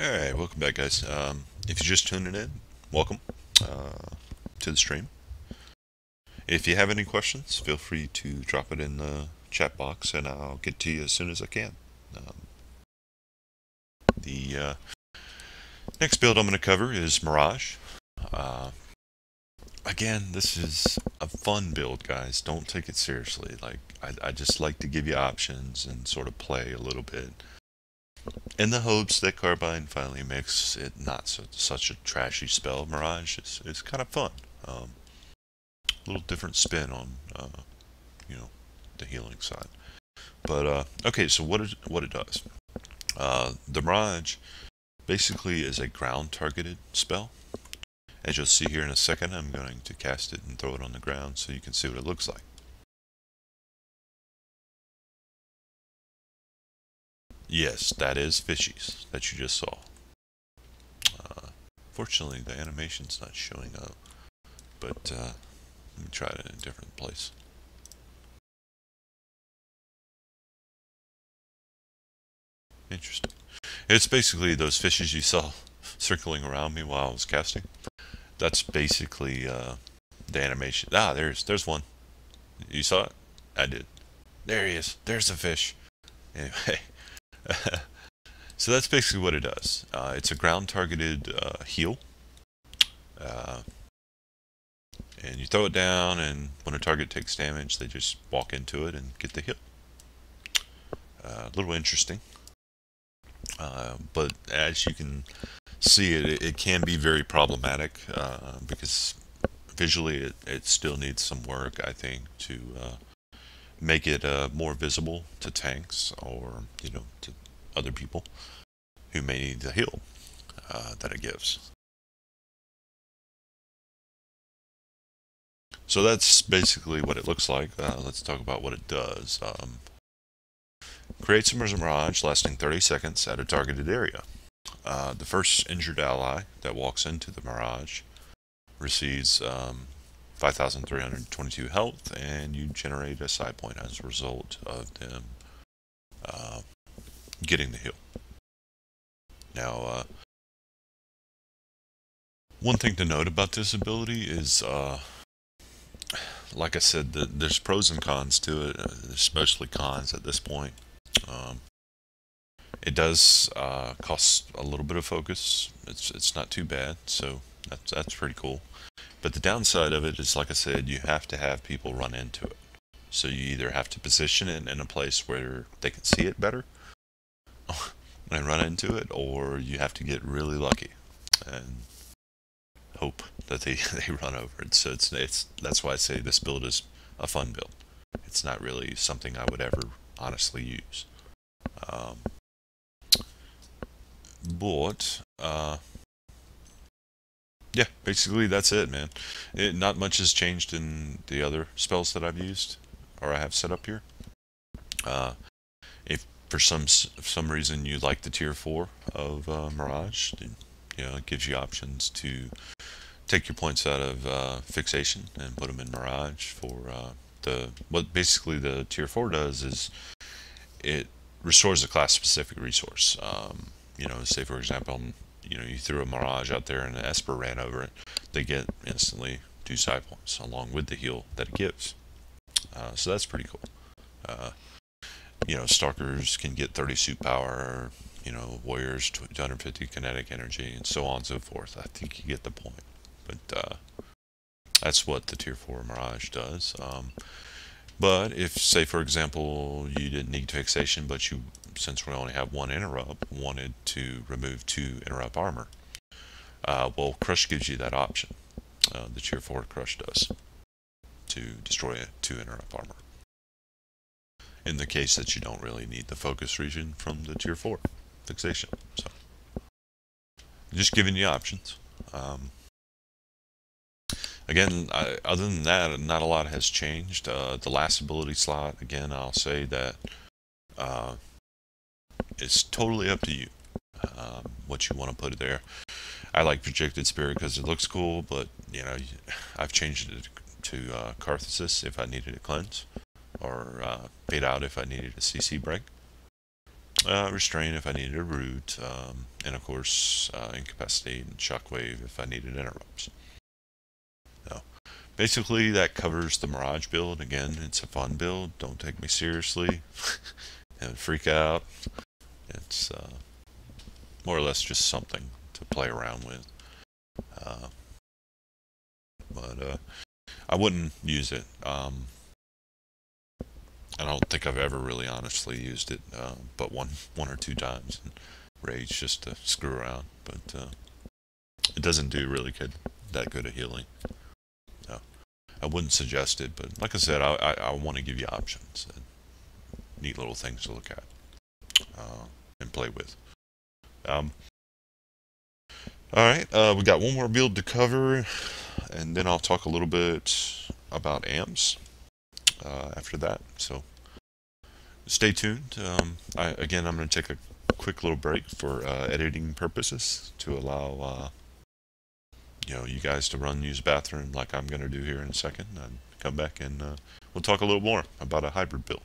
Alright, welcome back, guys. If you're just tuning in, welcome to the stream. If you have any questions, feel free to drop it in the chat box and I'll get to you as soon as I can. Um, the next build I'm going to cover is Mirage. Uh, again, this is a fun build, guys. Don't take it seriously. I just like to give you options and sort of play a little bit. In the hopes that Carbine finally makes it not such a trashy spell, Mirage is kind of fun. A little different spin on, you know, the healing side. But okay, so what it does? The Mirage basically is a ground targeted spell. As you'll see here in a second, I'm going to cast it and throw it on the ground so you can see what it looks like. Yes, that is fishies that you just saw. Fortunately, the animation's not showing up, but let me try it in a different place. Interesting. It's basically those fishes you saw circling around me while I was casting. That's basically the animation. Ah, there's one. You saw it? I did. There he is. There's the fish. Anyway, so that's basically what it does. It's a ground targeted heal. Uh, and you throw it down, and when a target takes damage, they just walk into it and get the heal. A little interesting. But as you can see, it can be very problematic because visually it still needs some work, I think, to make it more visible to tanks or, to other people who may need the heal that it gives. So that's basically what it looks like. Let's talk about what it does. Creates a mirage lasting 30 seconds at a targeted area. The first injured ally that walks into the mirage receives 5,322 health, and you generate a side point as a result of them getting the heal. Now, one thing to note about this ability is, like I said, there's pros and cons to it, especially cons at this point. It does cost a little bit of focus. It's not too bad, so that's pretty cool. But the downside of it is, like I said, you have to have people run into it. So you either have to position it in a place where they can see it better and run into it, or you have to get really lucky and hope that they, they run over it. So it's that's why I say this build is a fun build. It's not really something I would ever honestly use. Um, but yeah, basically that's it, man. Not much has changed in the other spells that I've used or I have set up here. If for some reason you like the tier 4 of Mirage, it gives you options to take your points out of fixation and put them in Mirage for what basically the tier 4 does is it restores a class specific resource. Say for example, you threw a Mirage out there and an Esper ran over it, they get instantly 2 side points along with the heal that it gives. So that's pretty cool. Stalkers can get 30 suit power, warriors 250 kinetic energy, and so on and so forth. I think you get the point. But that's what the tier 4 Mirage does. But if, say for example, you didn't need fixation, but since we only have 1 interrupt, wanted to remove 2 interrupt armor, well, Crush gives you that option. The tier 4 Crush does, to destroy 2 interrupt armor, in the case that you don't really need the focus region from the tier 4 fixation. So just giving you options. Again, other than that, not a lot has changed. The last ability slot, again, I'll say that it's totally up to you what you want to put there. I like Projected Spirit because it looks cool, but I've changed it to Catharsis if I needed a cleanse, or Fade Out if I needed a CC break. Restrain if I needed a root, and of course incapacitate and shockwave if I needed interrupts. So basically that covers the Mirage build. Again, it's a fun build. Don't take me seriously and freak out. It's more or less just something to play around with. But I wouldn't use it. I don't think I've ever really honestly used it, but one or two times in Rage just to screw around. But it doesn't do really that good at healing. So I wouldn't suggest it, but like I said, I want to give you options and neat little things to look at and play with. Alright, we got one more build to cover, and then I'll talk a little bit about amps after that. So stay tuned. Again, I'm going to take a quick little break for editing purposes to allow you guys to use the bathroom like I'm going to do here in a second, and come back and we'll talk a little more about a hybrid build.